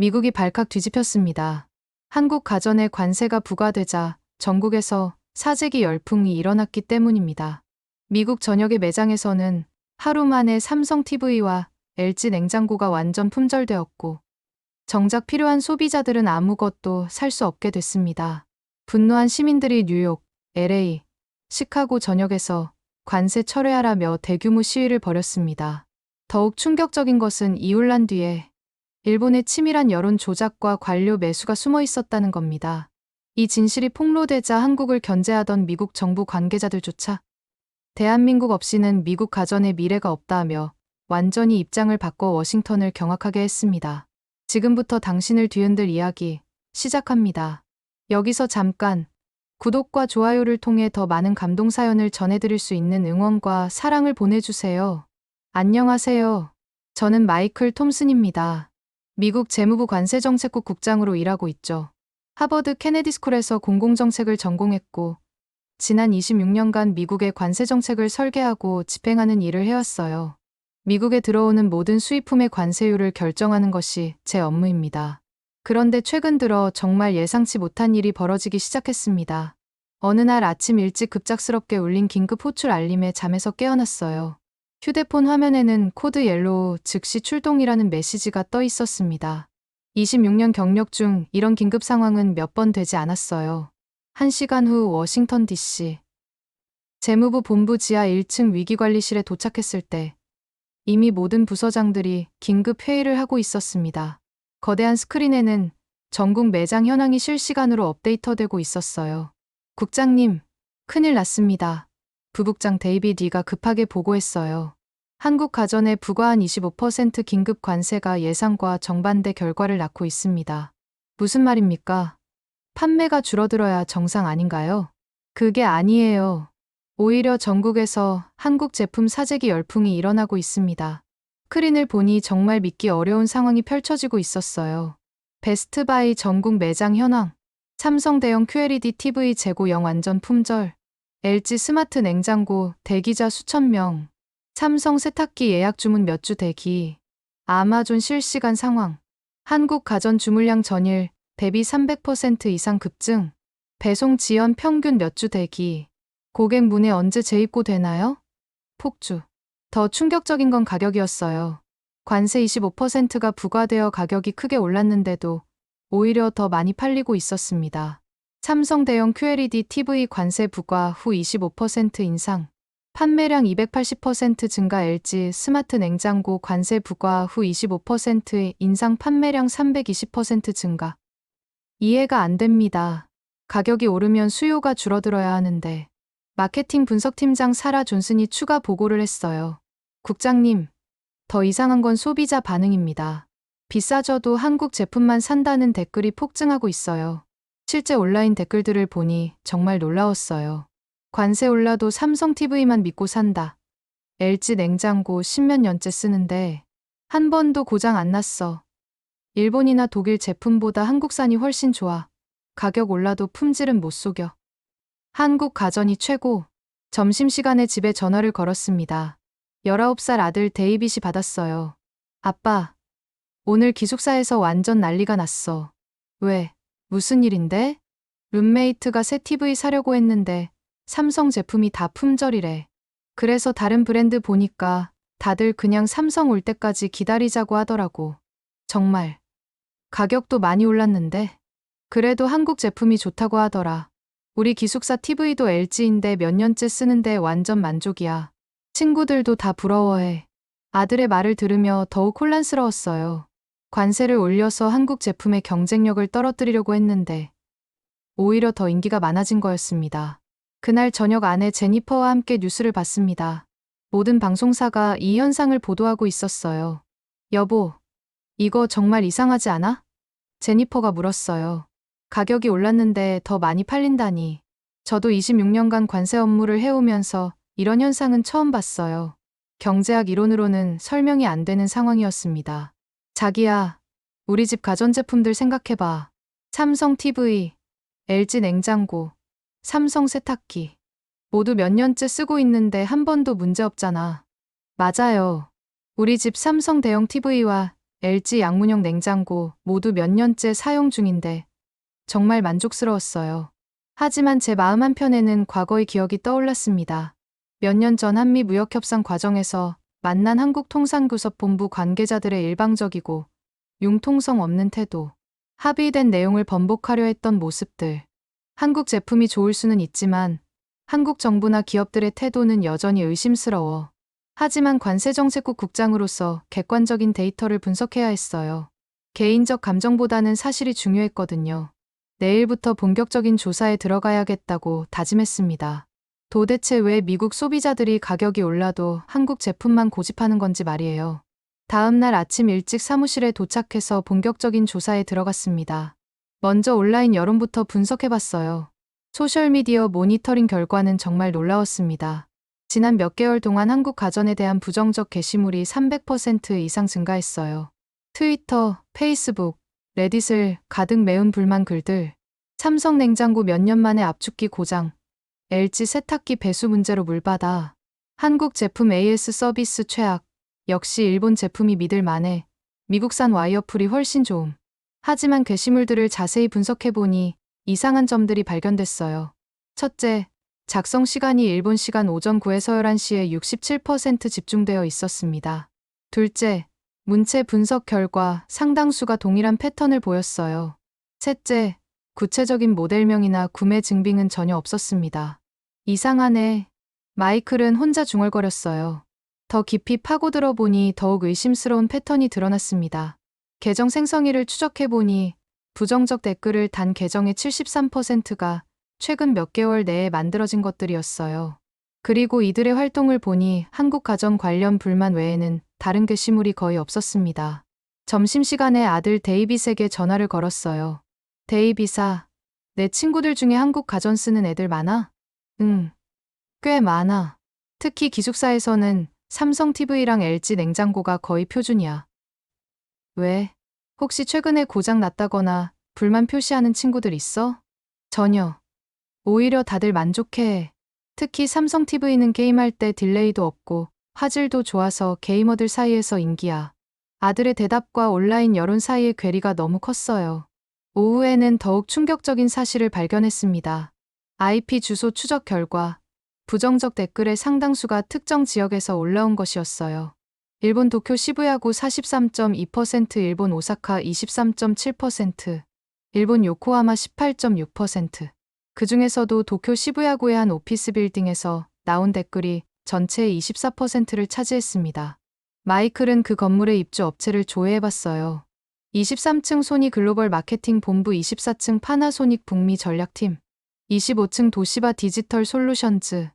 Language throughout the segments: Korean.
미국이 발칵 뒤집혔습니다. 한국 가전에 관세가 부과되자 전국에서 사재기 열풍이 일어났기 때문입니다. 미국 전역의 매장에서는 하루 만에 삼성 TV와 LG 냉장고가 완전 품절되었고, 정작 필요한 소비자들은 아무것도 살 수 없게 됐습니다. 분노한 시민들이 뉴욕, LA, 시카고 전역에서 관세 철회하라며 대규모 시위를 벌였습니다. 더욱 충격적인 것은 이혼란 뒤에 일본의 치밀한 여론 조작과 관료 매수가 숨어 있었다는 겁니다. 이 진실이 폭로되자 한국을 견제하던 미국 정부 관계자들조차 대한민국 없이는 미국 가전의 미래가 없다며 완전히 입장을 바꿔 워싱턴을 경악하게 했습니다. 지금부터 당신을 뒤흔들 이야기 시작합니다. 여기서 잠깐 구독과 좋아요를 통해 더 많은 감동 사연을 전해드릴 수 있는 응원과 사랑을 보내주세요. 안녕하세요. 저는 마이클 톰슨입니다. 미국 재무부 관세정책국 국장으로 일하고 있죠. 하버드 케네디 스쿨에서 공공정책을 전공했고, 지난 26년간 미국의 관세정책을 설계하고 집행하는 일을 해왔어요. 미국에 들어오는 모든 수입품의 관세율을 결정하는 것이 제 업무입니다. 그런데 최근 들어 정말 예상치 못한 일이 벌어지기 시작했습니다. 어느 날 아침 일찍 급작스럽게 울린 긴급 호출 알림에 잠에서 깨어났어요. 휴대폰 화면에는 코드 옐로우 즉시 출동이라는 메시지가 떠 있었습니다. 26년 경력 중 이런 긴급 상황은 몇 번 되지 않았어요. 1시간 후 워싱턴 DC 재무부 본부 지하 1층 위기관리실에 도착했을 때 이미 모든 부서장들이 긴급 회의를 하고 있었습니다. 거대한 스크린에는 전국 매장 현황이 실시간으로 업데이터되고 있었어요. 국장님, 큰일 났습니다. 부국장 데이비드 리가 급하게 보고했어요. 한국 가전에 부과한 25% 긴급 관세가 예상과 정반대 결과를 낳고 있습니다. 무슨 말입니까? 판매가 줄어들어야 정상 아닌가요? 그게 아니에요. 오히려 전국에서 한국 제품 사재기 열풍이 일어나고 있습니다. 스크린을 보니 정말 믿기 어려운 상황이 펼쳐지고 있었어요. 베스트바이 전국 매장 현황, 삼성 대형 QLED TV 재고영 완전 품절, LG 스마트 냉장고 대기자 수천 명, 삼성 세탁기 예약 주문 몇 주 대기, 아마존 실시간 상황, 한국 가전 주물량 전일 대비 300% 이상 급증, 배송 지연 평균 몇 주 대기, 고객 문의 언제 재입고되나요? 폭주. 더 충격적인 건 가격이었어요. 관세 25%가 부과되어 가격이 크게 올랐는데도 오히려 더 많이 팔리고 있었습니다. 삼성 대형 QLED TV 관세 부과 후 25% 인상, 판매량 280% 증가 LG 스마트 냉장고 관세 부과 후 25% 인상 판매량 320% 증가. 이해가 안 됩니다. 가격이 오르면 수요가 줄어들어야 하는데. 마케팅 분석팀장 사라 존슨이 추가 보고를 했어요. 국장님, 더 이상한 건 소비자 반응입니다. 비싸져도 한국 제품만 산다는 댓글이 폭증하고 있어요. 실제 온라인 댓글들을 보니 정말 놀라웠어요. 관세 올라도 삼성 TV만 믿고 산다. LG 냉장고 10몇 년째 쓰는데 한 번도 고장 안 났어. 일본이나 독일 제품보다 한국산이 훨씬 좋아. 가격 올라도 품질은 못 속여. 한국 가전이 최고. 점심시간에 집에 전화를 걸었습니다. 19살 아들 데이빗이 받았어요. 아빠, 오늘 기숙사에서 완전 난리가 났어. 왜? 무슨 일인데? 룸메이트가 새 TV 사려고 했는데 삼성 제품이 다 품절이래. 그래서 다른 브랜드 보니까 다들 그냥 삼성 올 때까지 기다리자고 하더라고. 정말. 가격도 많이 올랐는데. 그래도 한국 제품이 좋다고 하더라. 우리 기숙사 TV도 LG인데 몇 년째 쓰는데 완전 만족이야. 친구들도 다 부러워해. 아들의 말을 들으며 더욱 혼란스러웠어요. 관세를 올려서 한국 제품의 경쟁력을 떨어뜨리려고 했는데 오히려 더 인기가 많아진 거였습니다. 그날 저녁 아내 제니퍼와 함께 뉴스를 봤습니다. 모든 방송사가 이 현상을 보도하고 있었어요. 여보, 이거 정말 이상하지 않아? 제니퍼가 물었어요. 가격이 올랐는데 더 많이 팔린다니. 저도 26년간 관세 업무를 해오면서 이런 현상은 처음 봤어요. 경제학 이론으로는 설명이 안 되는 상황이었습니다. 자기야, 우리 집 가전제품들 생각해봐. 삼성 TV, LG 냉장고, 삼성 세탁기. 모두 몇 년째 쓰고 있는데 한 번도 문제 없잖아. 맞아요. 우리 집 삼성 대형 TV와 LG 양문형 냉장고 모두 몇 년째 사용 중인데 정말 만족스러웠어요. 하지만 제 마음 한편에는 과거의 기억이 떠올랐습니다. 몇 년 전 한미 무역협상 과정에서 만난 한국통상구섭본부 관계자들의 일방적이고 융통성 없는 태도, 합의된 내용을 번복하려 했던 모습들. 한국 제품이 좋을 수는 있지만 한국 정부나 기업들의 태도는 여전히 의심스러워. 하지만 관세정책국 국장으로서 객관적인 데이터를 분석해야 했어요. 개인적 감정보다는 사실이 중요했거든요. 내일부터 본격적인 조사에 들어가야겠다고 다짐했습니다. 도대체 왜 미국 소비자들이 가격이 올라도 한국 제품만 고집하는 건지 말이에요. 다음 날 아침 일찍 사무실에 도착해서 본격적인 조사에 들어갔습니다. 먼저 온라인 여론부터 분석해봤어요. 소셜미디어 모니터링 결과는 정말 놀라웠습니다. 지난 몇 개월 동안 한국 가전에 대한 부정적 게시물이 300% 이상 증가했어요. 트위터, 페이스북, 레딧을 가득 메운 불만 글들. 삼성 냉장고 몇 년 만에 압축기 고장. LG 세탁기 배수 문제로 물받아. 한국 제품 AS 서비스 최악. 역시 일본 제품이 믿을 만해. 미국산 와이어풀이 훨씬 좋음. 하지만 게시물들을 자세히 분석해보니 이상한 점들이 발견됐어요. 첫째, 작성 시간이 일본 시간 오전 9에서 11시에 67% 집중되어 있었습니다. 둘째, 문체 분석 결과 상당수가 동일한 패턴을 보였어요. 셋째, 구체적인 모델명이나 구매 증빙은 전혀 없었습니다. 이상하네. 마이클은 혼자 중얼거렸어요. 더 깊이 파고들어 보니 더욱 의심스러운 패턴이 드러났습니다. 계정 생성일을 추적해보니 부정적 댓글을 단 계정의 73%가 최근 몇 개월 내에 만들어진 것들이었어요. 그리고 이들의 활동을 보니 한국 가전 관련 불만 외에는 다른 게시물이 거의 없었습니다. 점심시간에 아들 데이빗에게 전화를 걸었어요. 데이빗아, 내 친구들 중에 한국 가전 쓰는 애들 많아? 응, 꽤 많아. 특히 기숙사에서는 삼성 TV랑 LG 냉장고가 거의 표준이야. 왜? 혹시 최근에 고장 났다거나 불만 표시하는 친구들 있어? 전혀. 오히려 다들 만족해. 특히 삼성 TV는 게임할 때 딜레이도 없고 화질도 좋아서 게이머들 사이에서 인기야. 아들의 대답과 온라인 여론 사이의 괴리가 너무 컸어요. 오후에는 더욱 충격적인 사실을 발견했습니다. IP 주소 추적 결과 부정적 댓글의 상당수가 특정 지역에서 올라온 것이었어요. 일본 도쿄 시부야구 43.2%, 일본 오사카 23.7%, 일본 요코하마 18.6%. 그 중에서도 도쿄 시부야구의 한 오피스 빌딩에서 나온 댓글이 전체의 24%를 차지했습니다. 마이클은 그 건물의 입주 업체를 조회해봤어요. 23층 소니 글로벌 마케팅 본부, 24층 파나소닉 북미 전략팀, 25층 도시바 디지털 솔루션즈.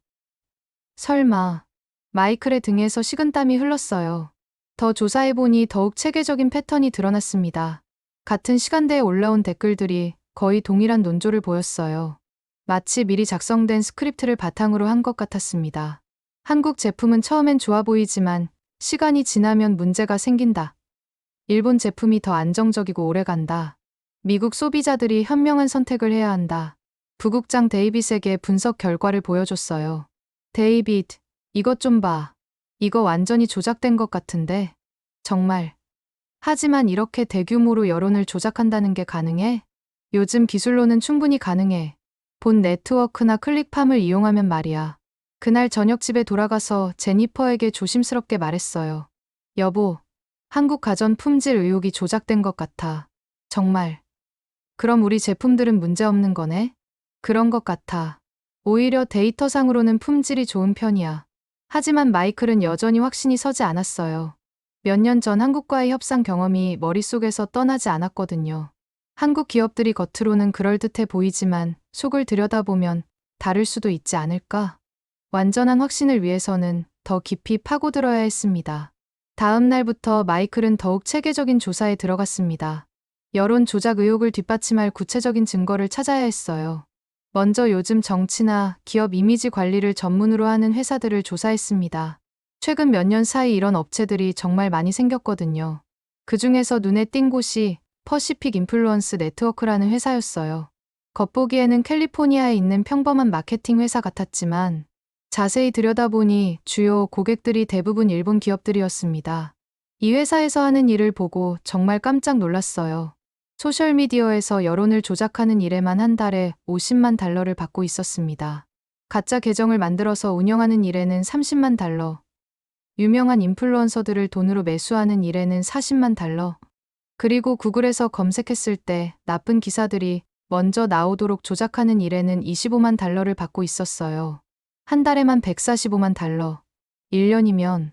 설마. 마이클의 등에서 식은땀이 흘렀어요. 더 조사해보니 더욱 체계적인 패턴이 드러났습니다. 같은 시간대에 올라온 댓글들이 거의 동일한 논조를 보였어요. 마치 미리 작성된 스크립트를 바탕으로 한 것 같았습니다. 한국 제품은 처음엔 좋아 보이지만 시간이 지나면 문제가 생긴다. 일본 제품이 더 안정적이고 오래간다. 미국 소비자들이 현명한 선택을 해야 한다. 부국장 데이빗에게 분석 결과를 보여줬어요. 데이빗, 이것 좀 봐. 이거 완전히 조작된 것 같은데. 정말. 하지만 이렇게 대규모로 여론을 조작한다는 게 가능해? 요즘 기술로는 충분히 가능해. 본 네트워크나 클릭팜을 이용하면 말이야. 그날 저녁 집에 돌아가서 제니퍼에게 조심스럽게 말했어요. 여보, 한국 가전 품질 의혹이 조작된 것 같아. 정말. 그럼 우리 제품들은 문제없는 거네? 그런 것 같아. 오히려 데이터상으로는 품질이 좋은 편이야. 하지만 마이클은 여전히 확신이 서지 않았어요. 몇 년 전 한국과의 협상 경험이 머릿속에서 떠나지 않았거든요. 한국 기업들이 겉으로는 그럴듯해 보이지만 속을 들여다보면 다를 수도 있지 않을까? 완전한 확신을 위해서는 더 깊이 파고들어야 했습니다. 다음 날부터 마이클은 더욱 체계적인 조사에 들어갔습니다. 여론 조작 의혹을 뒷받침할 구체적인 증거를 찾아야 했어요. 먼저 요즘 정치나 기업 이미지 관리를 전문으로 하는 회사들을 조사했습니다. 최근 몇 년 사이 이런 업체들이 정말 많이 생겼거든요. 그 중에서 눈에 띈 곳이 퍼시픽 인플루언스 네트워크라는 회사였어요. 겉보기에는 캘리포니아에 있는 평범한 마케팅 회사 같았지만 자세히 들여다보니 주요 고객들이 대부분 일본 기업들이었습니다. 이 회사에서 하는 일을 보고 정말 깜짝 놀랐어요. 소셜미디어에서 여론을 조작하는 일에만 한 달에 50만 달러를 받고 있었습니다. 가짜 계정을 만들어서 운영하는 일에는 30만 달러, 유명한 인플루언서들을 돈으로 매수하는 일에는 40만 달러, 그리고 구글에서 검색했을 때 나쁜 기사들이 먼저 나오도록 조작하는 일에는 25만 달러를 받고 있었어요. 한 달에만 145만 달러, 1년이면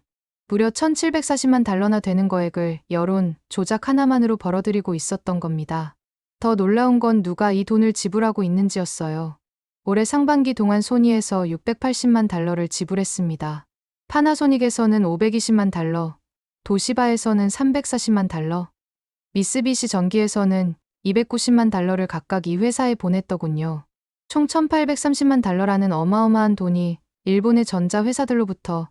무려 1740만 달러나 되는 거액을 여론 조작 하나만으로 벌어들이고 있었던 겁니다. 더 놀라운 건 누가 이 돈을 지불하고 있는지였어요. 올해 상반기 동안 소니에서 680만 달러를 지불했습니다. 파나소닉에서는 520만 달러, 도시바에서는 340만 달러, 미쓰비시 전기에서는 290만 달러를 각각 이 회사에 보냈더군요. 총 1830만 달러라는 어마어마한 돈이 일본의 전자회사들로부터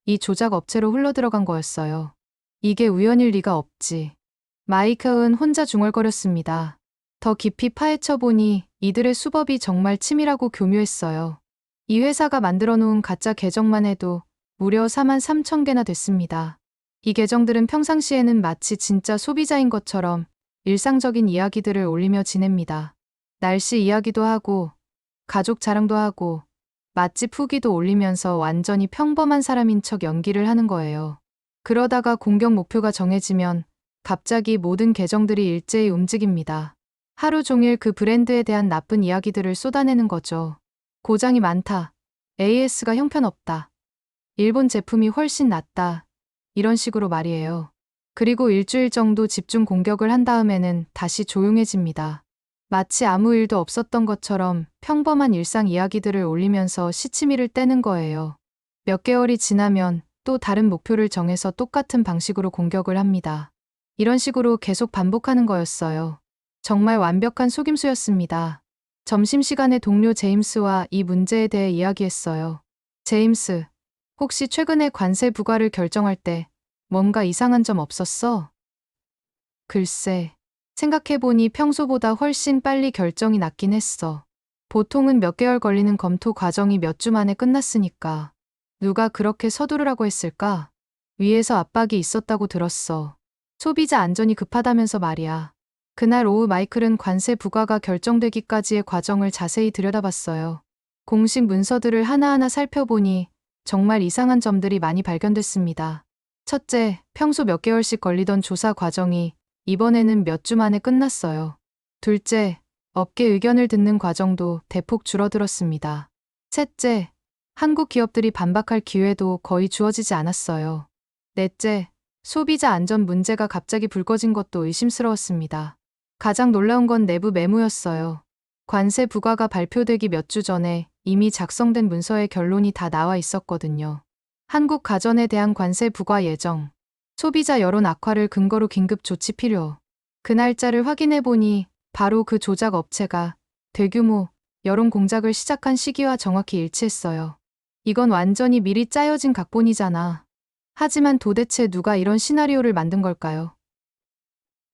이 조작 업체로 흘러들어간 거였어요. 이게 우연일 리가 없지. 마이크은 혼자 중얼거렸습니다. 더 깊이 파헤쳐 보니 이들의 수법이 정말 치밀하고 교묘했어요. 이 회사가 만들어 놓은 가짜 계정만 해도 무려 4만 3천 개나 됐습니다. 이 계정들은 평상시에는 마치 진짜 소비자인 것처럼 일상적인 이야기들을 올리며 지냅니다. 날씨 이야기도 하고, 가족 자랑도 하고, 맛집 후기도 올리면서 완전히 평범한 사람인 척 연기를 하는 거예요. 그러다가 공격 목표가 정해지면 갑자기 모든 계정들이 일제히 움직입니다. 하루 종일 그 브랜드에 대한 나쁜 이야기들을 쏟아내는 거죠. 고장이 많다. AS가 형편없다. 일본 제품이 훨씬 낫다. 이런 식으로 말이에요. 그리고 일주일 정도 집중 공격을 한 다음에는 다시 조용해집니다. 마치 아무 일도 없었던 것처럼 평범한 일상 이야기들을 올리면서 시치미를 떼는 거예요. 몇 개월이 지나면 또 다른 목표를 정해서 똑같은 방식으로 공격을 합니다. 이런 식으로 계속 반복하는 거였어요. 정말 완벽한 속임수였습니다. 점심시간에 동료 제임스와 이 문제에 대해 이야기했어요. 제임스, 혹시 최근에 관세 부과를 결정할 때 뭔가 이상한 점 없었어? 글쎄, 생각해보니 평소보다 훨씬 빨리 결정이 났긴 했어. 보통은 몇 개월 걸리는 검토 과정이 몇 주 만에 끝났으니까. 누가 그렇게 서두르라고 했을까? 위에서 압박이 있었다고 들었어. 소비자 안전이 급하다면서 말이야. 그날 오후 마이클은 관세 부과가 결정되기까지의 과정을 자세히 들여다봤어요. 공식 문서들을 하나하나 살펴보니 정말 이상한 점들이 많이 발견됐습니다. 첫째, 평소 몇 개월씩 걸리던 조사 과정이 이번에는 몇 주 만에 끝났어요. 둘째, 업계 의견을 듣는 과정도 대폭 줄어들었습니다. 셋째, 한국 기업들이 반박할 기회도 거의 주어지지 않았어요. 넷째, 소비자 안전 문제가 갑자기 불 꺼진 것도 의심스러웠습니다. 가장 놀라운 건 내부 메모였어요. 관세 부과가 발표되기 몇 주 전에 이미 작성된 문서의 결론이 다 나와 있었거든요. 한국 가전에 대한 관세 부과 예정, 소비자 여론 악화를 근거로 긴급 조치 필요. 그 날짜를 확인해보니 바로 그 조작 업체가 대규모 여론 공작을 시작한 시기와 정확히 일치했어요. 이건 완전히 미리 짜여진 각본이잖아. 하지만 도대체 누가 이런 시나리오를 만든 걸까요?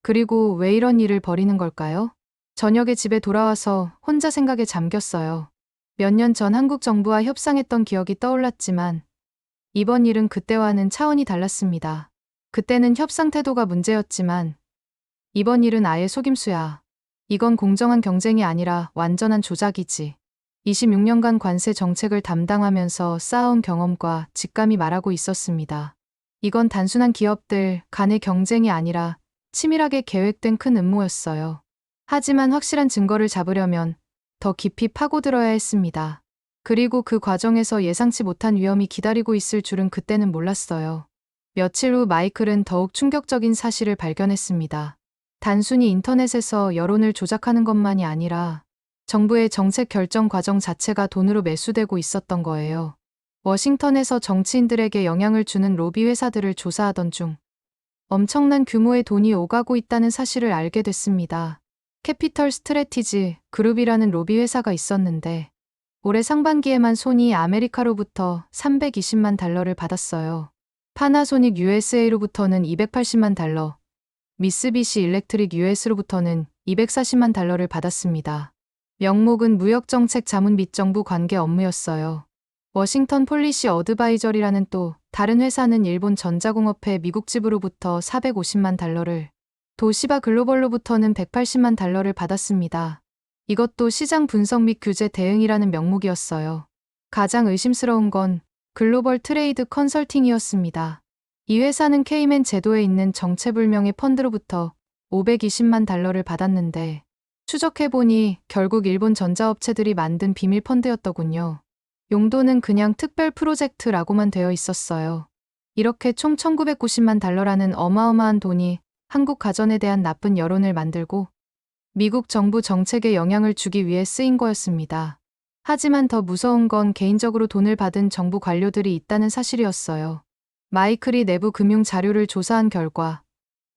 그리고 왜 이런 일을 벌이는 걸까요? 저녁에 집에 돌아와서 혼자 생각에 잠겼어요. 몇 년 전 한국 정부와 협상했던 기억이 떠올랐지만 이번 일은 그때와는 차원이 달랐습니다. 그때는 협상 태도가 문제였지만 이번 일은 아예 속임수야. 이건 공정한 경쟁이 아니라 완전한 조작이지. 26년간 관세 정책을 담당하면서 쌓아온 경험과 직감이 말하고 있었습니다. 이건 단순한 기업들 간의 경쟁이 아니라 치밀하게 계획된 큰 음모였어요. 하지만 확실한 증거를 잡으려면 더 깊이 파고들어야 했습니다. 그리고 그 과정에서 예상치 못한 위험이 기다리고 있을 줄은 그때는 몰랐어요. 며칠 후 마이클은 더욱 충격적인 사실을 발견했습니다. 단순히 인터넷에서 여론을 조작하는 것만이 아니라 정부의 정책 결정 과정 자체가 돈으로 매수되고 있었던 거예요. 워싱턴에서 정치인들에게 영향을 주는 로비 회사들을 조사하던 중 엄청난 규모의 돈이 오가고 있다는 사실을 알게 됐습니다. 캐피털 스트래티지 그룹이라는 로비 회사가 있었는데 올해 상반기에만 소니 아메리카로부터 320만 달러를 받았어요. 파나소닉 USA로부터는 280만 달러, 미쓰비시 일렉트릭 US로부터는 240만 달러를 받았습니다. 명목은 무역정책 자문 및 정부 관계 업무였어요. 워싱턴 폴리시 어드바이저리라는 또 다른 회사는 일본 전자공업회 미국 지부로부터 450만 달러를, 도시바 글로벌로부터는 180만 달러를 받았습니다. 이것도 시장 분석 및 규제 대응이라는 명목이었어요. 가장 의심스러운 건 글로벌 트레이드 컨설팅이었습니다. 이 회사는 케이맨 제도에 있는 정체불명의 펀드로부터 520만 달러를 받았는데 추적해보니 결국 일본 전자업체들이 만든 비밀 펀드였더군요. 용도는 그냥 특별 프로젝트라고만 되어 있었어요. 이렇게 총 1990만 달러라는 어마어마한 돈이 한국 가전에 대한 나쁜 여론을 만들고 미국 정부 정책에 영향을 주기 위해 쓰인 거였습니다. 하지만 더 무서운 건 개인적으로 돈을 받은 정부 관료들이 있다는 사실이었어요. 마이클이 내부 금융 자료를 조사한 결과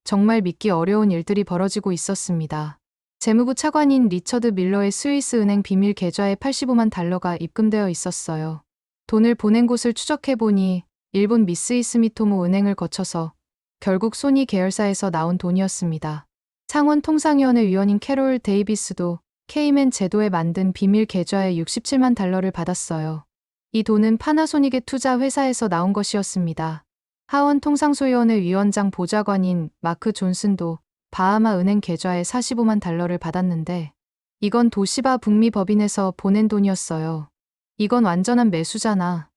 정말 믿기 어려운 일들이 벌어지고 있었습니다. 재무부 차관인 리처드 밀러의 스위스 은행 비밀 계좌에 85만 달러가 입금되어 있었어요. 돈을 보낸 곳을 추적해보니 일본 미쓰이 스미토모 은행을 거쳐서 결국 소니 계열사에서 나온 돈이었습니다. 상원통상위원회 위원인 캐롤 데이비스도 케이맨 제도에 만든 비밀 계좌에 67만 달러를 받았어요. 이 돈은 파나소닉의 투자 회사에서 나온 것이었습니다. 하원통상소위원회 위원장 보좌관인 마크 존슨도 바하마 은행 계좌에 45만 달러를 받았는데 이건 도시바 북미 법인에서 보낸 돈이었어요. 이건 완전한 매수잖아.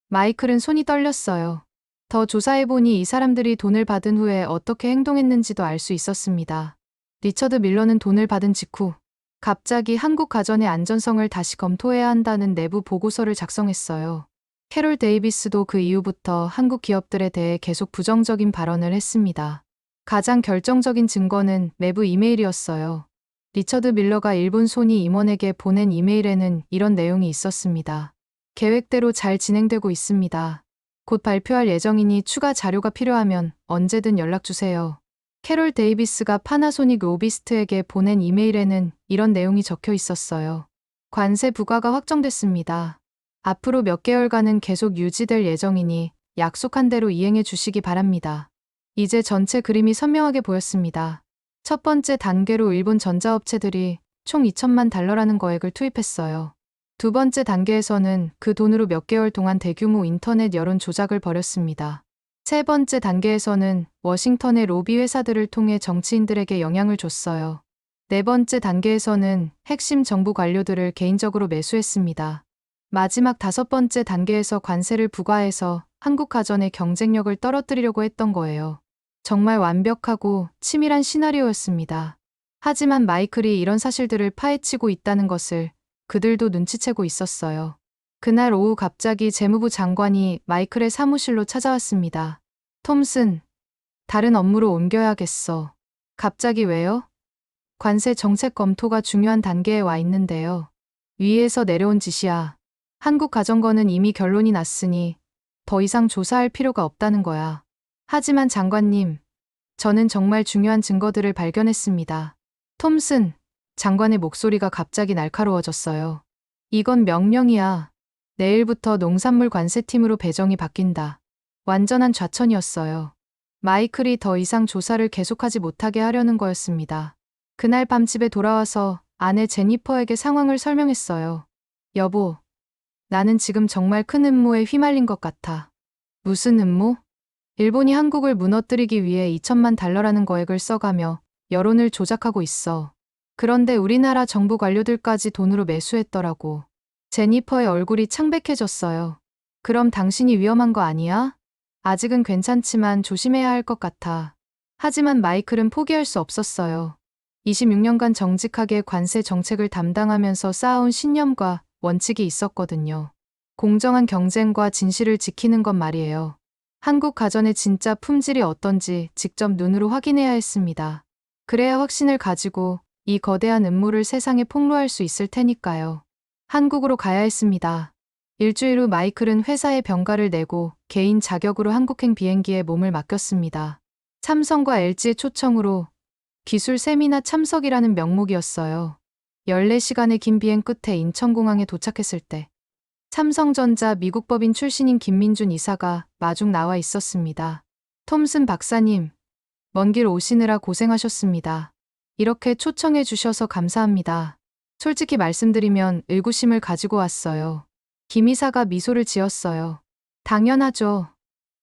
마이클은 손이 떨렸어요. 더 조사해보니 이 사람들이 돈을 받은 후에 어떻게 행동했는지도 알 수 있었습니다. 리처드 밀러는 돈을 받은 직후 갑자기 한국 가전의 안전성을 다시 검토해야 한다는 내부 보고서를 작성했어요. 캐롤 데이비스도 그 이후부터 한국 기업들에 대해 계속 부정적인 발언을 했습니다. 가장 결정적인 증거는 내부 이메일이었어요. 리처드 밀러가 일본 소니 임원에게 보낸 이메일에는 이런 내용이 있었습니다. 계획대로 잘 진행되고 있습니다. 곧 발표할 예정이니 추가 자료가 필요하면 언제든 연락주세요. 캐롤 데이비스가 파나소닉 로비스트에게 보낸 이메일에는 이런 내용이 적혀 있었어요. 관세 부과가 확정됐습니다. 앞으로 몇 개월간은 계속 유지될 예정이니 약속한 대로 이행해 주시기 바랍니다. 이제 전체 그림이 선명하게 보였습니다. 첫 번째 단계로 일본 전자업체들이 총 2천만 달러라는 거액을 투입했어요. 두 번째 단계에서는 그 돈으로 몇 개월 동안 대규모 인터넷 여론 조작을 벌였습니다. 세 번째 단계에서는 워싱턴의 로비 회사들을 통해 정치인들에게 영향을 줬어요. 네 번째 단계에서는 핵심 정부 관료들을 개인적으로 매수했습니다. 마지막 다섯 번째 단계에서 관세를 부과해서 한국 가전의 경쟁력을 떨어뜨리려고 했던 거예요. 정말 완벽하고 치밀한 시나리오였습니다. 하지만 마이클이 이런 사실들을 파헤치고 있다는 것을 그들도 눈치채고 있었어요. 그날 오후 갑자기 재무부 장관이 마이클의 사무실로 찾아왔습니다. 톰슨, 다른 업무로 옮겨야겠어. 갑자기 왜요? 관세 정책 검토가 중요한 단계에 와 있는데요. 위에서 내려온 지시야. 한국 가전거는 이미 결론이 났으니 더 이상 조사할 필요가 없다는 거야. 하지만 장관님, 저는 정말 중요한 증거들을 발견했습니다. 톰슨, 장관의 목소리가 갑자기 날카로워졌어요. 이건 명령이야. 내일부터 농산물 관세팀으로 배정이 바뀐다. 완전한 좌천이었어요. 마이클이 더 이상 조사를 계속하지 못하게 하려는 거였습니다. 그날 밤 집에 돌아와서 아내 제니퍼에게 상황을 설명했어요. 여보, 나는 지금 정말 큰 음모에 휘말린 것 같아. 무슨 음모? 일본이 한국을 무너뜨리기 위해 2천만 달러라는 거액을 써가며 여론을 조작하고 있어. 그런데 우리나라 정부 관료들까지 돈으로 매수했더라고. 제니퍼의 얼굴이 창백해졌어요. 그럼 당신이 위험한 거 아니야? 아직은 괜찮지만 조심해야 할 것 같아. 하지만 마이클은 포기할 수 없었어요. 26년간 정직하게 관세 정책을 담당하면서 쌓아온 신념과 원칙이 있었거든요. 공정한 경쟁과 진실을 지키는 것 말이에요. 한국 가전의 진짜 품질이 어떤지 직접 눈으로 확인해야 했습니다. 그래야 확신을 가지고 이 거대한 음모를 세상에 폭로할 수 있을 테니까요. 한국으로 가야 했습니다. 일주일 후 마이클은 회사에 병가를 내고 개인 자격으로 한국행 비행기에 몸을 맡겼습니다. 삼성과 LG의 초청으로 기술 세미나 참석이라는 명목이었어요. 14시간의 긴 비행 끝에 인천공항에 도착했을 때 삼성전자 미국 법인 출신인 김민준 이사가 마중 나와 있었습니다. 톰슨 박사님, 먼 길 오시느라 고생하셨습니다. 이렇게 초청해 주셔서 감사합니다. 솔직히 말씀드리면 의구심을 가지고 왔어요. 김 이사가 미소를 지었어요. 당연하죠.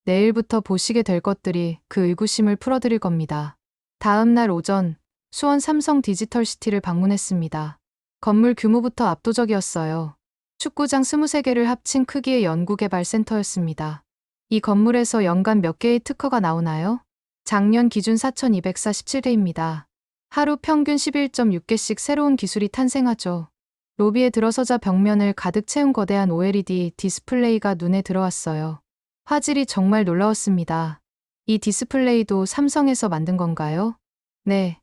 내일부터 보시게 될 것들이 그 의구심을 풀어드릴 겁니다. 다음 날 오전 수원 삼성 디지털시티를 방문했습니다. 건물 규모부터 압도적이었어요. 축구장 23개를 합친 크기의 연구개발센터였습니다. 이 건물에서 연간 몇 개의 특허가 나오나요? 작년 기준 4,247개입니다. 하루 평균 11.6개씩 새로운 기술이 탄생하죠. 로비에 들어서자 벽면을 가득 채운 거대한 OLED 디스플레이가 눈에 들어왔어요. 화질이 정말 놀라웠습니다. 이 디스플레이도 삼성에서 만든 건가요? 네.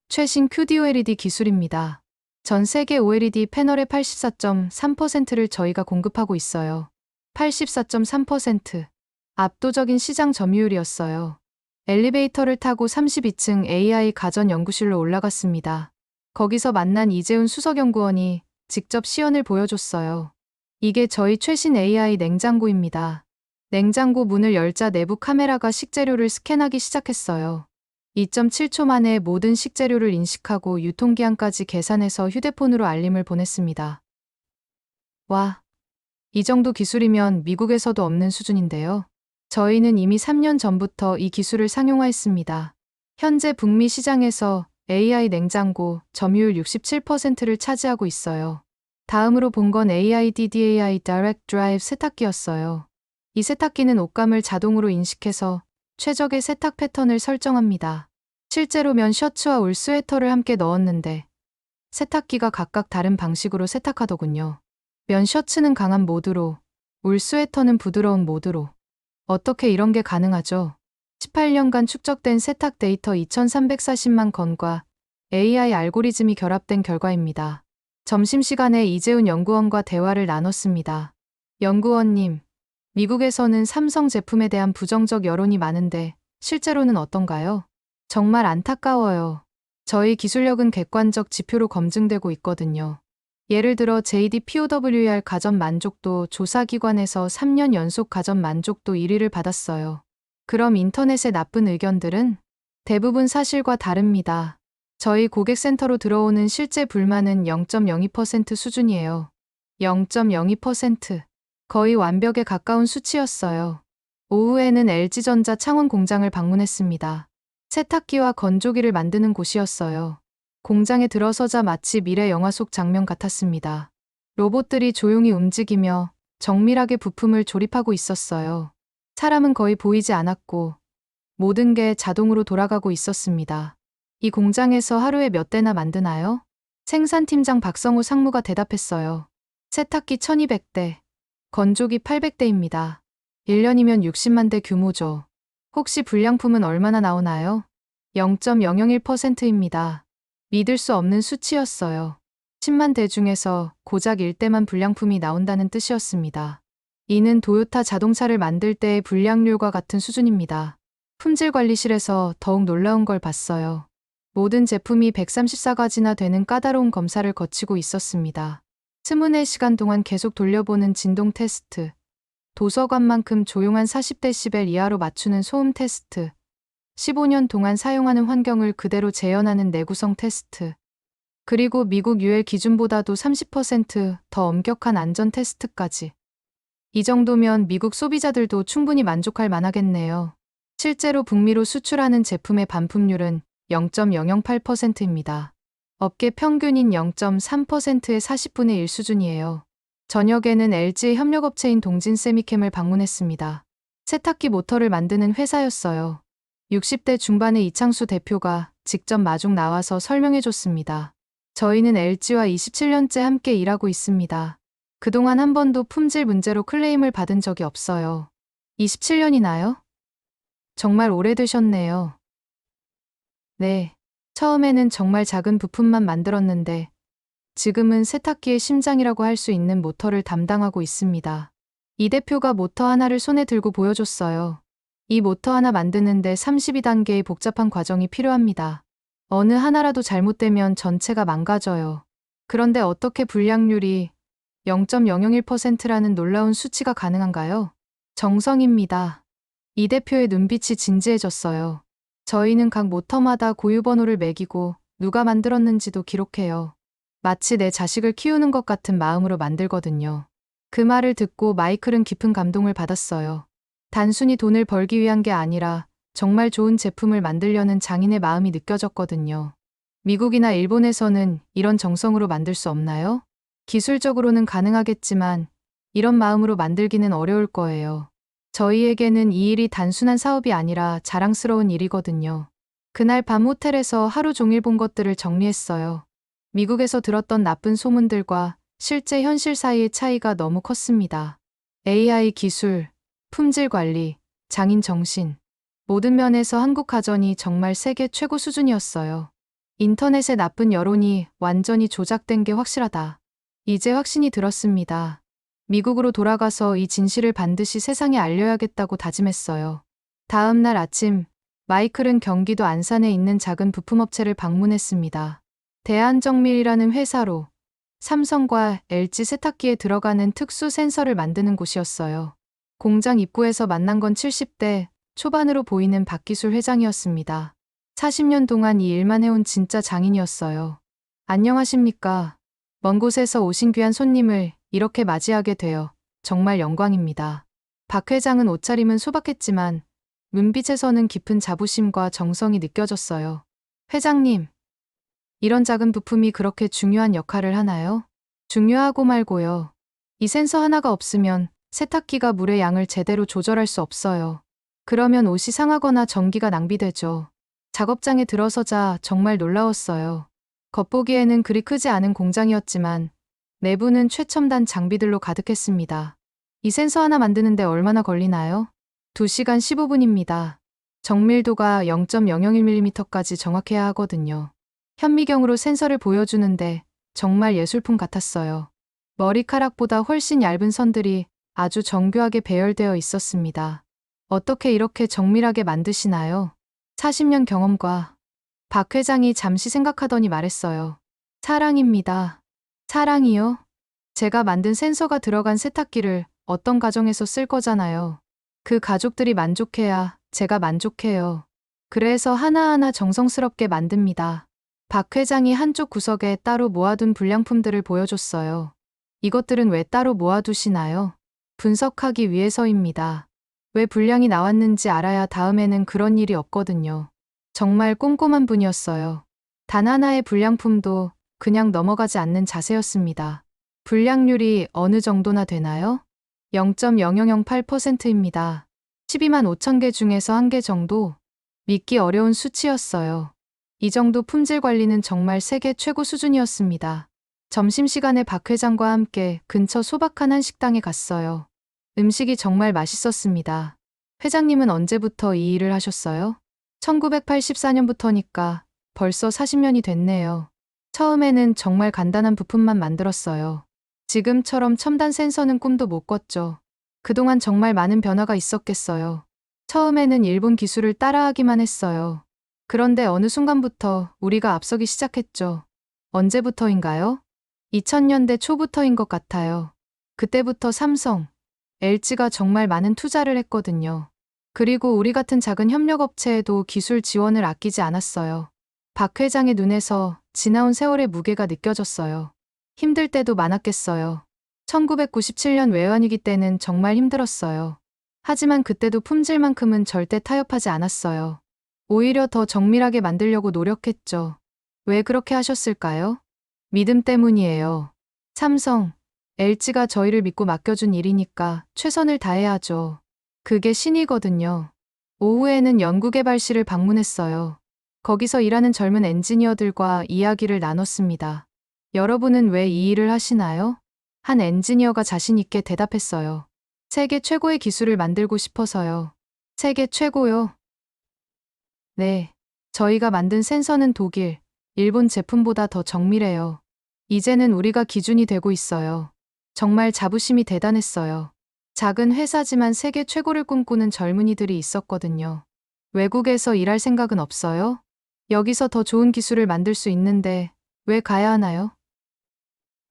최신 QD-OLED 기술입니다. 전 세계 OLED 패널의 84.3%를 저희가 공급하고 있어요. 84.3%. 압도적인 시장 점유율이었어요. 엘리베이터를 타고 32층 AI 가전 연구실로 올라갔습니다. 거기서 만난 이재훈 수석연구원이 직접 시연을 보여줬어요. 이게 저희 최신 AI 냉장고입니다. 냉장고 문을 열자 내부 카메라가 식재료를 스캔하기 시작했어요. 2.7초 만에 모든 식재료를 인식하고 유통기한까지 계산해서 휴대폰으로 알림을 보냈습니다. 와, 이 정도 기술이면 미국에서도 없는 수준인데요. 저희는 이미 3년 전부터 이 기술을 상용화했습니다. 현재 북미 시장에서 AI 냉장고 점유율 67%를 차지하고 있어요. 다음으로 본 건 AI DDAI Direct Drive 세탁기였어요. 이 세탁기는 옷감을 자동으로 인식해서 최적의 세탁 패턴을 설정합니다. 실제로 면 셔츠와 울 스웨터를 함께 넣었는데 세탁기가 각각 다른 방식으로 세탁하더군요. 면 셔츠는 강한 모드로, 울 스웨터는 부드러운 모드로. 어떻게 이런 게 가능하죠? 18년간 축적된 세탁 데이터 2,340만 건과 AI 알고리즘이 결합된 결과입니다. 점심시간에 이재훈 연구원과 대화를 나눴습니다. 연구원님, 미국에서는 삼성 제품에 대한 부정적 여론이 많은데 실제로는 어떤가요? 정말 안타까워요. 저희 기술력은 객관적 지표로 검증되고 있거든요. 예를 들어 JD-POWR 가전 만족도 조사기관에서 3년 연속 가전 만족도 1위를 받았어요. 그럼 인터넷의 나쁜 의견들은? 대부분 사실과 다릅니다. 저희 고객센터로 들어오는 실제 불만은 0.02% 수준이에요. 0.02%. 거의 완벽에 가까운 수치였어요. 오후에는 LG전자 창원 공장을 방문했습니다. 세탁기와 건조기를 만드는 곳이었어요. 공장에 들어서자 마치 미래 영화 속 장면 같았습니다. 로봇들이 조용히 움직이며 정밀하게 부품을 조립하고 있었어요. 사람은 거의 보이지 않았고 모든 게 자동으로 돌아가고 있었습니다. 이 공장에서 하루에 몇 대나 만드나요? 생산팀장 박성우 상무가 대답했어요. 세탁기 1200대, 건조기 800대입니다. 1년이면 60만 대 규모죠. 혹시 불량품은 얼마나 나오나요? 0.001%입니다. 믿을 수 없는 수치였어요. 10만 대 중에서 고작 1대만 불량품이 나온다는 뜻이었습니다. 이는 도요타 자동차를 만들 때의 불량률과 같은 수준입니다. 품질관리실에서 더욱 놀라운 걸 봤어요. 모든 제품이 134가지나 되는 까다로운 검사를 거치고 있었습니다. 24시간 동안 계속 돌려보는 진동 테스트, 도서관만큼 조용한 40데시벨 이하로 맞추는 소음 테스트, 15년 동안 사용하는 환경을 그대로 재현하는 내구성 테스트, 그리고 미국 UL 기준보다도 30%더 엄격한 안전 테스트까지. 이 정도면 미국 소비자들도 충분히 만족할 만하겠네요. 실제로 북미로 수출하는 제품의 반품률은 0.008%입니다. 업계 평균인 0.3%의 40분의 1 수준이에요. 저녁에는 LG의 협력업체인 동진세미캠을 방문했습니다. 세탁기 모터를 만드는 회사였어요. 60대 중반의 이창수 대표가 직접 마중 나와서 설명해줬습니다. 저희는 LG와 27년째 함께 일하고 있습니다. 그동안 한 번도 품질 문제로 클레임을 받은 적이 없어요. 27년이나요? 정말 오래되셨네요. 네. 처음에는 정말 작은 부품만 만들었는데 지금은 세탁기의 심장이라고 할 수 있는 모터를 담당하고 있습니다. 이 대표가 모터 하나를 손에 들고 보여줬어요. 이 모터 하나 만드는데 32단계의 복잡한 과정이 필요합니다. 어느 하나라도 잘못되면 전체가 망가져요. 그런데 어떻게 불량률이 0.001%라는 놀라운 수치가 가능한가요? 정성입니다. 이 대표의 눈빛이 진지해졌어요. 저희는 각 모터마다 고유번호를 매기고 누가 만들었는지도 기록해요. 마치 내 자식을 키우는 것 같은 마음으로 만들거든요. 그 말을 듣고 마이클은 깊은 감동을 받았어요. 단순히 돈을 벌기 위한 게 아니라 정말 좋은 제품을 만들려는 장인의 마음이 느껴졌거든요. 미국이나 일본에서는 이런 정성으로 만들 수 없나요? 기술적으로는 가능하겠지만 이런 마음으로 만들기는 어려울 거예요. 저희에게는 이 일이 단순한 사업이 아니라 자랑스러운 일이거든요. 그날 밤 호텔에서 하루 종일 본 것들을 정리했어요. 미국에서 들었던 나쁜 소문들과 실제 현실 사이의 차이가 너무 컸습니다. AI 기술, 품질 관리, 장인 정신. 모든 면에서 한국 가전이 정말 세계 최고 수준이었어요. 인터넷의 나쁜 여론이 완전히 조작된 게 확실하다. 이제 확신이 들었습니다. 미국으로 돌아가서 이 진실을 반드시 세상에 알려야겠다고 다짐했어요. 다음 날 아침, 마이클은 경기도 안산에 있는 작은 부품업체를 방문했습니다. 대한정밀이라는 회사로 삼성과 LG 세탁기에 들어가는 특수 센서를 만드는 곳이었어요. 공장 입구에서 만난 건 70대 초반으로 보이는 박기술 회장이었습니다. 40년 동안 이 일만 해온 진짜 장인이었어요. 안녕하십니까. 먼 곳에서 오신 귀한 손님을 이렇게 맞이하게 되어 정말 영광입니다. 박 회장은 옷차림은 소박했지만 눈빛에서는 깊은 자부심과 정성이 느껴졌어요. 회장님, 이런 작은 부품이 그렇게 중요한 역할을 하나요? 중요하고 말고요. 이 센서 하나가 없으면 세탁기가 물의 양을 제대로 조절할 수 없어요. 그러면 옷이 상하거나 전기가 낭비되죠. 작업장에 들어서자 정말 놀라웠어요. 겉보기에는 그리 크지 않은 공장이었지만 내부는 최첨단 장비들로 가득했습니다. 이 센서 하나 만드는데 얼마나 걸리나요? 2시간 15분입니다. 정밀도가 0.001mm까지 정확해야 하거든요. 현미경으로 센서를 보여주는데 정말 예술품 같았어요. 머리카락보다 훨씬 얇은 선들이 아주 정교하게 배열되어 있었습니다. 어떻게 이렇게 정밀하게 만드시나요? 40년 경험과 박 회장이 잠시 생각하더니 말했어요. 사랑입니다. 사랑이요? 제가 만든 센서가 들어간 세탁기를 어떤 가정에서 쓸 거잖아요. 그 가족들이 만족해야 제가 만족해요. 그래서 하나하나 정성스럽게 만듭니다. 박 회장이 한쪽 구석에 따로 모아둔 불량품들을 보여줬어요. 이것들은 왜 따로 모아두시나요? 분석하기 위해서입니다. 왜 불량이 나왔는지 알아야 다음에는 그런 일이 없거든요. 정말 꼼꼼한 분이었어요. 단 하나의 불량품도 그냥 넘어가지 않는 자세였습니다. 불량률이 어느 정도나 되나요? 0.0008%입니다. 12만 5천 개 중에서 1개 정도? 믿기 어려운 수치였어요. 이 정도 품질 관리는 정말 세계 최고 수준이었습니다. 점심시간에 박 회장과 함께 근처 소박한 한 식당에 갔어요. 음식이 정말 맛있었습니다. 회장님은 언제부터 이 일을 하셨어요? 1984년부터니까 벌써 40년이 됐네요. 처음에는 정말 간단한 부품만 만들었어요. 지금처럼 첨단 센서는 꿈도 못 꿨죠. 그동안 정말 많은 변화가 있었겠어요. 처음에는 일본 기술을 따라하기만 했어요. 그런데 어느 순간부터 우리가 앞서기 시작했죠. 언제부터인가요? 2000년대 초부터인 것 같아요. 그때부터 삼성, LG가 정말 많은 투자를 했거든요. 그리고 우리 같은 작은 협력업체에도 기술 지원을 아끼지 않았어요. 박 회장의 눈에서 지나온 세월의 무게가 느껴졌어요. 힘들 때도 많았겠어요. 1997년 외환위기 때는 정말 힘들었어요. 하지만 그때도 품질만큼은 절대 타협하지 않았어요. 오히려 더 정밀하게 만들려고 노력했죠. 왜 그렇게 하셨을까요? 믿음 때문이에요. 삼성, LG가 저희를 믿고 맡겨준 일이니까 최선을 다해야죠. 그게 신이거든요. 오후에는 연구개발실을 방문했어요. 거기서 일하는 젊은 엔지니어들과 이야기를 나눴습니다. 여러분은 왜 이 일을 하시나요? 한 엔지니어가 자신 있게 대답했어요. 세계 최고의 기술을 만들고 싶어서요. 세계 최고요? 네. 저희가 만든 센서는 독일, 일본 제품보다 더 정밀해요. 이제는 우리가 기준이 되고 있어요. 정말 자부심이 대단했어요. 작은 회사지만 세계 최고를 꿈꾸는 젊은이들이 있었거든요. 외국에서 일할 생각은 없어요? 여기서 더 좋은 기술을 만들 수 있는데 왜 가야 하나요?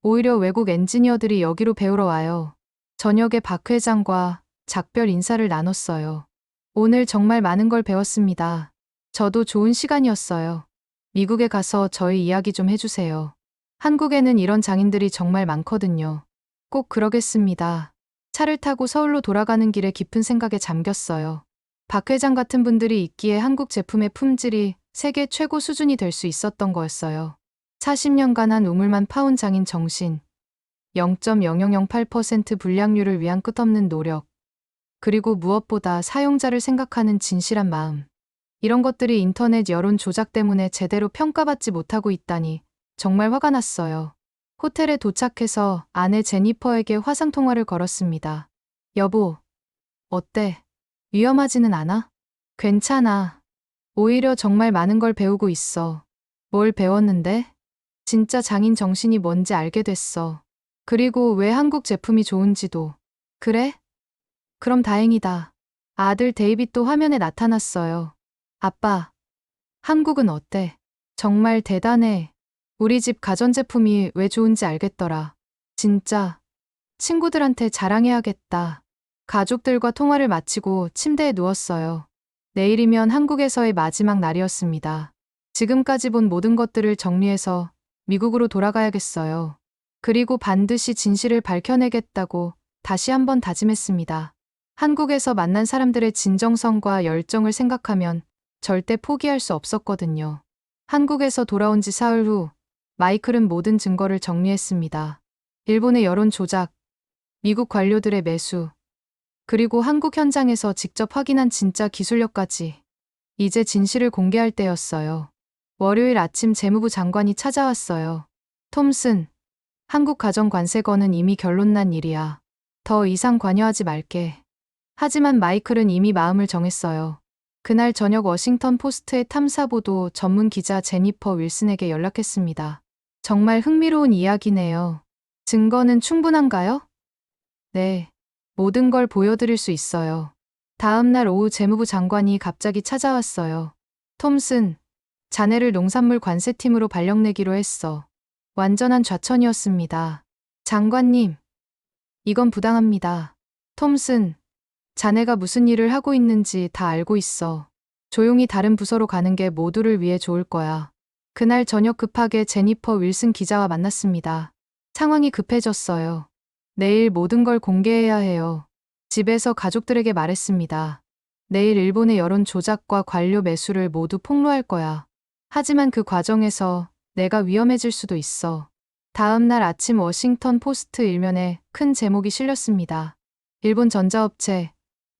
오히려 외국 엔지니어들이 여기로 배우러 와요. 저녁에 박 회장과 작별 인사를 나눴어요. 오늘 정말 많은 걸 배웠습니다. 저도 좋은 시간이었어요. 미국에 가서 저희 이야기 좀 해주세요. 한국에는 이런 장인들이 정말 많거든요. 꼭 그러겠습니다. 차를 타고 서울로 돌아가는 길에 깊은 생각에 잠겼어요. 박 회장 같은 분들이 있기에 한국 제품의 품질이 세계 최고 수준이 될 수 있었던 거였어요. 40년간 한 우물만 파온 장인 정신, 0.0008% 불량률을 위한 끝없는 노력, 그리고 무엇보다 사용자를 생각하는 진실한 마음. 이런 것들이 인터넷 여론 조작 때문에 제대로 평가받지 못하고 있다니 정말 화가 났어요. 호텔에 도착해서 아내 제니퍼에게 화상통화를 걸었습니다. 여보, 어때? 위험하지는 않아? 괜찮아. 오히려 정말 많은 걸 배우고 있어. 뭘 배웠는데? 진짜 장인 정신이 뭔지 알게 됐어. 그리고 왜 한국 제품이 좋은지도. 그래? 그럼 다행이다. 아들 데이빗도 화면에 나타났어요. 아빠, 한국은 어때? 정말 대단해. 우리 집 가전제품이 왜 좋은지 알겠더라. 진짜. 친구들한테 자랑해야겠다. 가족들과 통화를 마치고 침대에 누웠어요. 내일이면 한국에서의 마지막 날이었습니다. 지금까지 본 모든 것들을 정리해서 미국으로 돌아가야겠어요. 그리고 반드시 진실을 밝혀내겠다고 다시 한번 다짐했습니다. 한국에서 만난 사람들의 진정성과 열정을 생각하면 절대 포기할 수 없었거든요. 한국에서 돌아온 지 사흘 후, 마이클은 모든 증거를 정리했습니다. 일본의 여론 조작, 미국 관료들의 매수, 그리고 한국 현장에서 직접 확인한 진짜 기술력까지. 이제 진실을 공개할 때였어요. 월요일 아침 재무부 장관이 찾아왔어요. 톰슨, 한국 가전 관세건은 이미 결론난 일이야. 더 이상 관여하지 말게. 하지만 마이클은 이미 마음을 정했어요. 그날 저녁 워싱턴 포스트의 탐사보도 전문 기자 제니퍼 윌슨에게 연락했습니다. 정말 흥미로운 이야기네요. 증거는 충분한가요? 네. 모든 걸 보여드릴 수 있어요. 다음 날 오후 재무부 장관이 갑자기 찾아왔어요. 톰슨, 자네를 농산물 관세팀으로 발령내기로 했어. 완전한 좌천이었습니다. 장관님, 이건 부당합니다. 톰슨, 자네가 무슨 일을 하고 있는지 다 알고 있어. 조용히 다른 부서로 가는 게 모두를 위해 좋을 거야. 그날 저녁 급하게 제니퍼 윌슨 기자와 만났습니다. 상황이 급해졌어요. 내일 모든 걸 공개해야 해요. 집에서 가족들에게 말했습니다. 내일 일본의 여론 조작과 관료 매수를 모두 폭로할 거야. 하지만 그 과정에서 내가 위험해질 수도 있어. 다음 날 아침 워싱턴 포스트 일면에 큰 제목이 실렸습니다. 일본 전자업체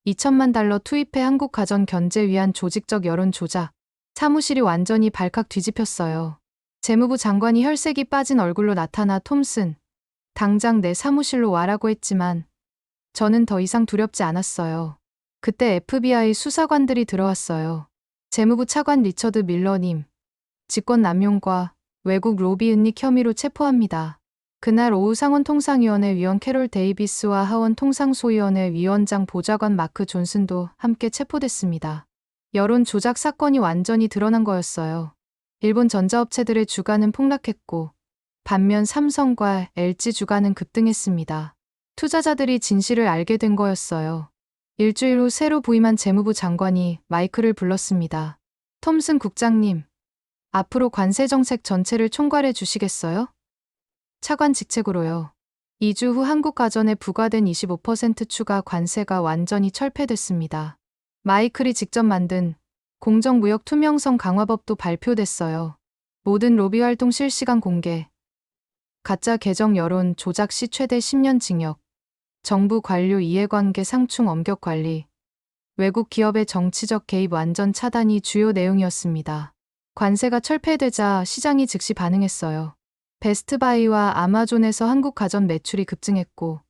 2천만 달러 투입해 한국 가전 견제 위한 조직적 여론 조작. 사무실이 완전히 발칵 뒤집혔어요. 재무부 장관이 혈색이 빠진 얼굴로 나타나 톰슨, 당장 내 사무실로 와라고 했지만 저는 더 이상 두렵지 않았어요. 그때 FBI 수사관들이 들어왔어요. 재무부 차관 리처드 밀러님, 직권남용과 외국 로비 은닉 혐의로 체포합니다. 그날 오후 상원통상위원회 위원 캐롤 데이비스와 하원통상소위원회 위원장 보좌관 마크 존슨도 함께 체포됐습니다. 여론 조작 사건이 완전히 드러난 거였어요. 일본 전자업체들의 주가는 폭락했고 반면 삼성과 LG 주가는 급등했습니다. 투자자들이 진실을 알게 된 거였어요. 일주일 후 새로 부임한 재무부 장관이 마이클을 불렀습니다. 톰슨 국장님, 앞으로 관세 정책 전체를 총괄해 주시겠어요? 차관 직책으로요. 2주 후 한국 가전에 부과된 25% 추가 관세가 완전히 철폐됐습니다. 마이클이 직접 만든 공정무역 투명성 강화법도 발표됐어요. 모든 로비 활동 실시간 공개, 가짜 계정 여론 조작 시 최대 10년 징역, 정부 관료 이해관계 상충 엄격 관리, 외국 기업의 정치적 개입 완전 차단이 주요 내용이었습니다. 관세가 철폐되자 시장이 즉시 반응했어요. 베스트바이와 아마존에서 한국 가전 매출이 급증했고,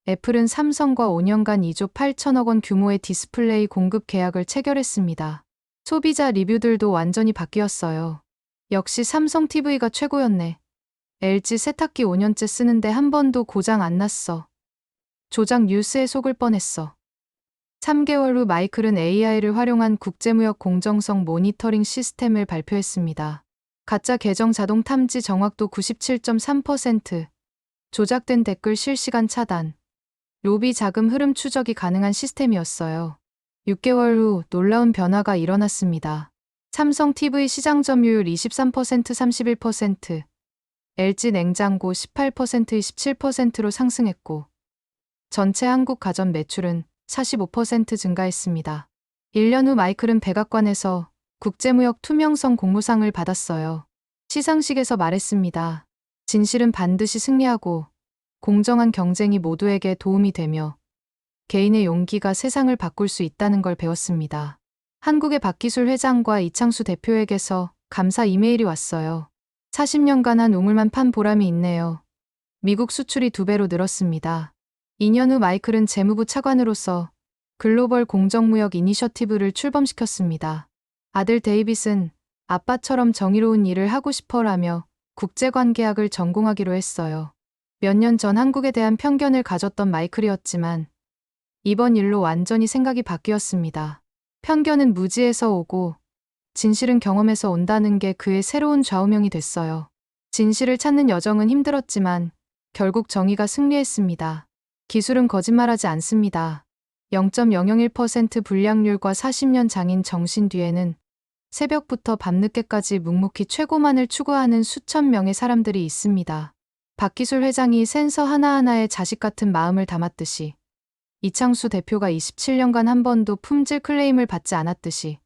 애플은 삼성과 5년간 2조 8천억 원 규모의 디스플레이 공급 계약을 체결했습니다. 소비자 리뷰들도 완전히 바뀌었어요. 역시 삼성 TV가 최고였네. LG 세탁기 5년째 쓰는데 한 번도 고장 안 났어. 조작 뉴스에 속을 뻔했어. 3개월 후 마이클은 AI를 활용한 국제무역 공정성 모니터링 시스템을 발표했습니다. 가짜 계정 자동 탐지 정확도 97.3%, 조작된 댓글 실시간 차단, 로비 자금 흐름 추적이 가능한 시스템이었어요. 6개월 후 놀라운 변화가 일어났습니다. 삼성 TV 시장 점유율 23% 31%, LG 냉장고 18%의 17%로 상승했고 전체 한국 가전 매출은 45% 증가했습니다. 1년 후 마이클은 백악관에서 국제무역 투명성 공모상을 받았어요. 시상식에서 말했습니다. 진실은 반드시 승리하고 공정한 경쟁이 모두에게 도움이 되며 개인의 용기가 세상을 바꿀 수 있다는 걸 배웠습니다. 한국의 박기술 회장과 이창수 대표에게서 감사 이메일이 왔어요. 40년간 한 우물만 판 보람이 있네요. 미국 수출이 2배로 늘었습니다. 2년 후 마이클은 재무부 차관으로서 글로벌 공정무역 이니셔티브를 출범시켰습니다. 아들 데이빗은 아빠처럼 정의로운 일을 하고 싶어라며 국제관계학을 전공하기로 했어요. 몇 년 전 한국에 대한 편견을 가졌던 마이클이었지만 이번 일로 완전히 생각이 바뀌었습니다. 편견은 무지에서 오고 진실은 경험에서 온다는 게 그의 새로운 좌우명이 됐어요. 진실을 찾는 여정은 힘들었지만 결국 정의가 승리했습니다. 기술은 거짓말하지 않습니다. 0.001% 불량률과 40년 장인 정신 뒤에는 새벽부터 밤늦게까지 묵묵히 최고만을 추구하는 수천 명의 사람들이 있습니다. 박기술 회장이 센서 하나하나에 자식 같은 마음을 담았듯이 이창수 대표가 27년간 한 번도 품질 클레임을 받지 않았듯이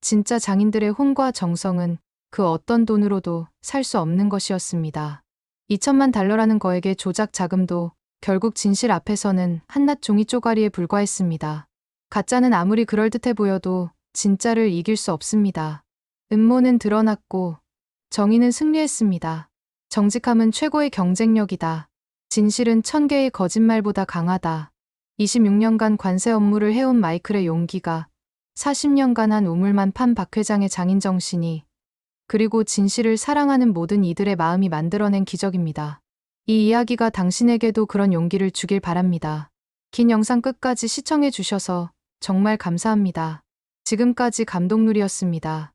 진짜 장인들의 혼과 정성은 그 어떤 돈으로도 살 수 없는 것이었습니다. 2천만 달러라는 거액의 조작 자금도 결국 진실 앞에서는 한낱 종이 쪼가리에 불과했습니다. 가짜는 아무리 그럴듯해 보여도 진짜를 이길 수 없습니다. 음모는 드러났고 정의는 승리했습니다. 정직함은 최고의 경쟁력이다. 진실은 1000개의 거짓말보다 강하다. 26년간 관세 업무를 해온 마이클의 용기가 40년간 한 우물만 판 박 회장의 장인 정신이 그리고 진실을 사랑하는 모든 이들의 마음이 만들어낸 기적입니다. 이 이야기가 당신에게도 그런 용기를 주길 바랍니다. 긴 영상 끝까지 시청해 주셔서 정말 감사합니다. 지금까지 감독누리였습니다.